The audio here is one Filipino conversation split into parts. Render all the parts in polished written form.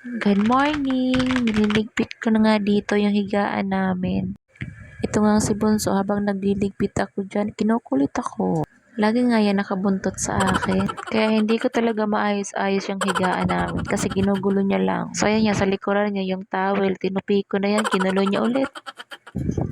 Good morning! Nililigpit ko na nga dito yung higaan namin. Ito nga si Bunso, habang nagliligpit ako dyan, kinukulit ako. Lagi nga yan nakabuntot sa akin. Kaya hindi ko talaga maayos-ayos yung higaan namin kasi ginugulo niya lang. So ayan niya, sa likuran niya yung towel, tinupi ko na yan, kinulo niya ulit.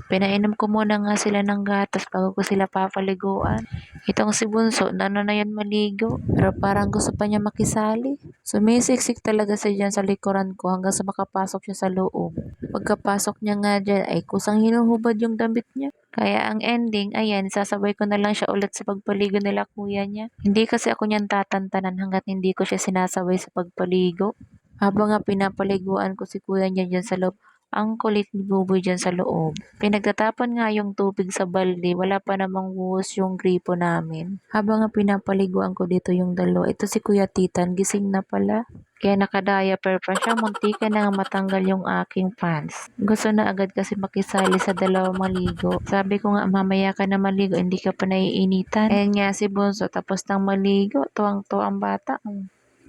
Pinainom ko muna nga sila ng gatas bago ko sila papaliguan. Itong si Bunso, na yan maligo. Pero parang gusto pa niya makisali. Sumisiksik talaga siya dyan sa likuran ko hanggang sa makapasok siya sa loob. Pagkapasok niya nga dyan ay kusang hinuhubad yung damit niya. Kaya ang ending, ayan, sasabay ko na lang siya ulit sa pagpaligo nila kuya niya. Hindi kasi ako niyan tatantanan hanggat hindi ko siya sinasabay sa pagpaligo. Habang nga pinapaliguan ko si kuya niya dyan sa loob, ang kulit ni Buboy dyan sa loob. Pinagtatapon nga yung tubig sa balde, wala pa namang buhos yung gripo namin. Habang nga pinapaliguan ko dito yung dalo, ito si Kuya Titan, gising na pala. Kaya nakadiaper pa siya, munti ka na nga matanggal yung aking pants. Gusto na agad kasi makisali sa dalawang maligo. Sabi ko nga, mamaya ka na maligo, hindi ka pa naiinitan. Ayan nga si Bunso, tapos nang maligo, tuwang-tuwa ang bata.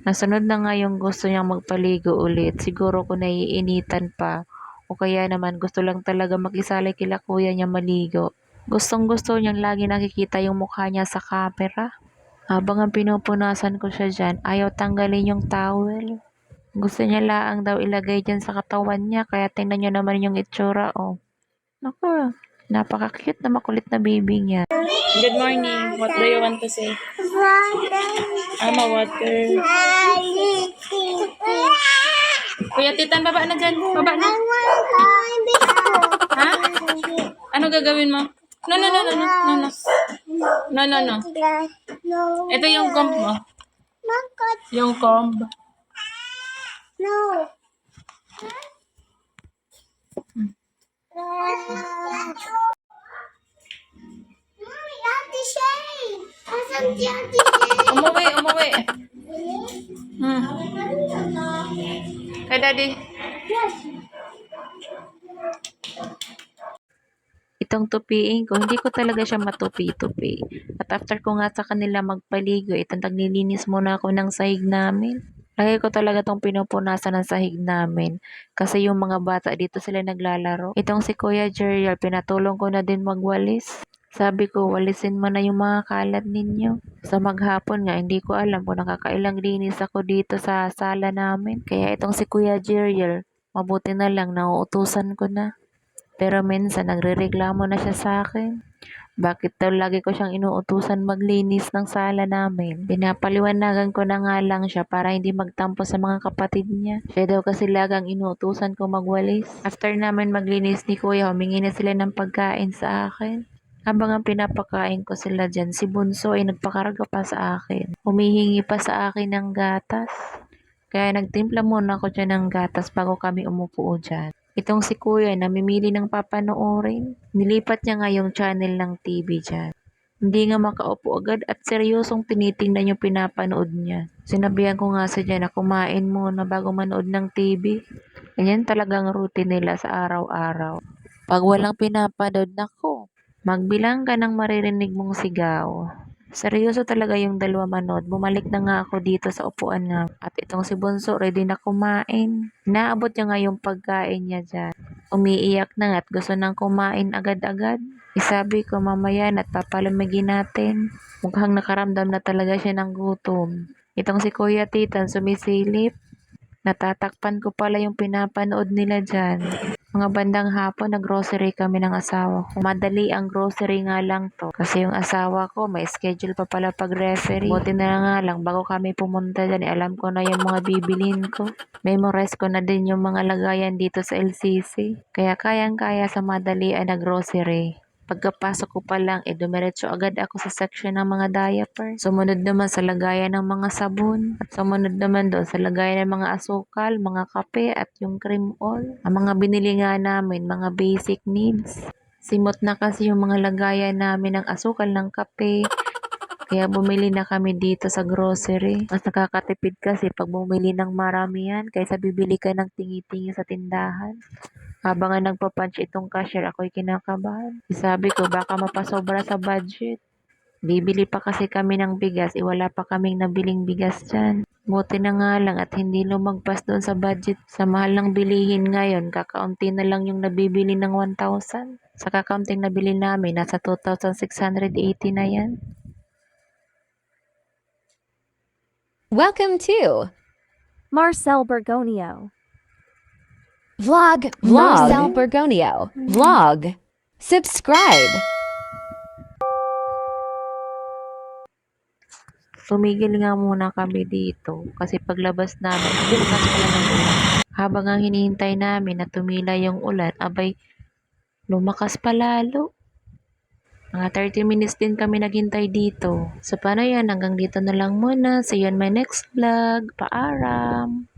Nasunod na nga yung gusto niyang magpaligo ulit. Siguro kung naiinitan pa. O kaya naman gusto lang talaga makisali kila kuya niya maligo. Gustong gusto niyang lagi nakikita yung mukha niya sa camera. Habang ang pinupunasan ko siya dyan, ayaw tanggalin yung towel. Gusto niya laang daw ilagay dyan sa katawan niya, kaya tingnan niyo naman yung itsura, oh. Naku, napaka-cute na makulit na baby niya. Good morning. What do you want to say? I'm a water. Kuya Titan, baba na dyan. Baba na. Ha? Ano gagawin mo? No, no, no, no, no, no, no. No, no, no. Ito yung comb mo. Yung comb. No. Mommy, Ate Shay! Asan si Ate Shay? Umuwi, umuwi. Hmm. Kay daddy. Itong tupiin ko, hindi ko talaga siya matupi-tupi. At after ko nga sa kanila magpaligo, itong naglilinis muna ako ng sahig namin. Lagi ko talaga tong pinupunasan ng sahig namin. Kasi yung mga bata dito sila naglalaro. Itong si Kuya Jerial, pinatulong ko na din magwalis. Sabi ko, walisin mo na yung mga kalat ninyo. Sa maghapon nga, hindi ko alam kung nakakailang linis ako dito sa sala namin. Kaya itong si Kuya Jerial, mabuti na lang, nauutusan ko na. Pero minsan nagrereklamo na siya sa akin. Bakit daw lagi ko siyang inuutusan maglinis ng sala namin? Pinapaliwanagan ko na nga lang siya para hindi magtampo sa mga kapatid niya. Siya daw kasi lagang inuutusan ko magwalis. After namin maglinis ni Kuya, humingi na sila ng pagkain sa akin. Habang ang pinapakain ko sila dyan, si Bunso ay nagpakarga pa sa akin. Humihingi pa sa akin ng gatas. Kaya nagtimpla muna ako dyan ng gatas bago kami umupo dyan. Itong si Kuya, namimili ng papanoorin. Nilipat niya nga yung channel ng TV dyan. Hindi nga makaupo agad at seryosong tinitingnan yung pinapanood niya. Sinabihan ko nga sa dyan na kumain muna bago manood ng TV. Ganyan talagang routine nila sa araw-araw. Pag walang pinapanood, nako, magbilang ka ng maririnig mong sigaw. Seryoso talaga yung dalawa manood. Bumalik na nga ako dito sa upuan nga. At itong si Bunso, ready na kumain. Naabot niya nga yung pagkain niya dyan. Umiiyak na nga at gusto nang kumain agad-agad. Isabi ko mamaya na't papalamigin natin. Mukhang nakaramdam na talaga siya ng gutom. Itong si Kuya Titan sumisilip. Natatakpan ko pala yung pinapanood nila dyan. Mga bandang hapon, nag-grocery kami ng asawa ko. Madali ang grocery nga lang to. Kasi yung asawa ko, may schedule pa pala pag-referee. Buti na nga lang, bago kami pumunta dyan, alam ko na yung mga bibilin ko. Memorize ko na din yung mga lagayan dito sa LCC. Kaya kayang-kaya sa madalian na grocery. Pagkapasok ko pa lang, dumiretso agad ako sa section ng mga diaper. Sumunod naman sa lagayan ng mga sabon. At sumunod naman doon sa lagayan ng mga asukal, mga kape at yung cream oil. Ang mga binili nga namin, mga basic needs. Simot na kasi yung mga lagayan namin ng asukal ng kape. Kaya bumili na kami dito sa grocery. Mas nakakatipid kasi pag bumili ng maramihan kaysa bibili ka ng tingi-tingi sa tindahan. Habang nga nagpa-punch itong cashier, ako'y kinakabahan. Sabi ko, baka mapasobra sa budget. Bibili pa kasi kami ng bigas, wala pa kaming nabiling bigas dyan. Buti na nga lang at hindi lumagpas doon sa budget. Sa mahal ng bilihin ngayon, kakaunti na lang yung nabibili ng 1,000. Sa kakaunting nabili namin, nasa 2,680 na yan. Welcome to Marcel Bergonio. Vlog Marcel Bergonio. Vlog. Subscribe. Tumigil nga muna kami dito kasi paglabas namin, bukas pala ng ulan. Habang ang hinihintay namin na tumila yung ulan, abay, lumakas pa lalo. Mga 30 minutes din kami naghintay dito. So paano yan? Hanggang dito na lang muna. See you on my next vlog. Paaram!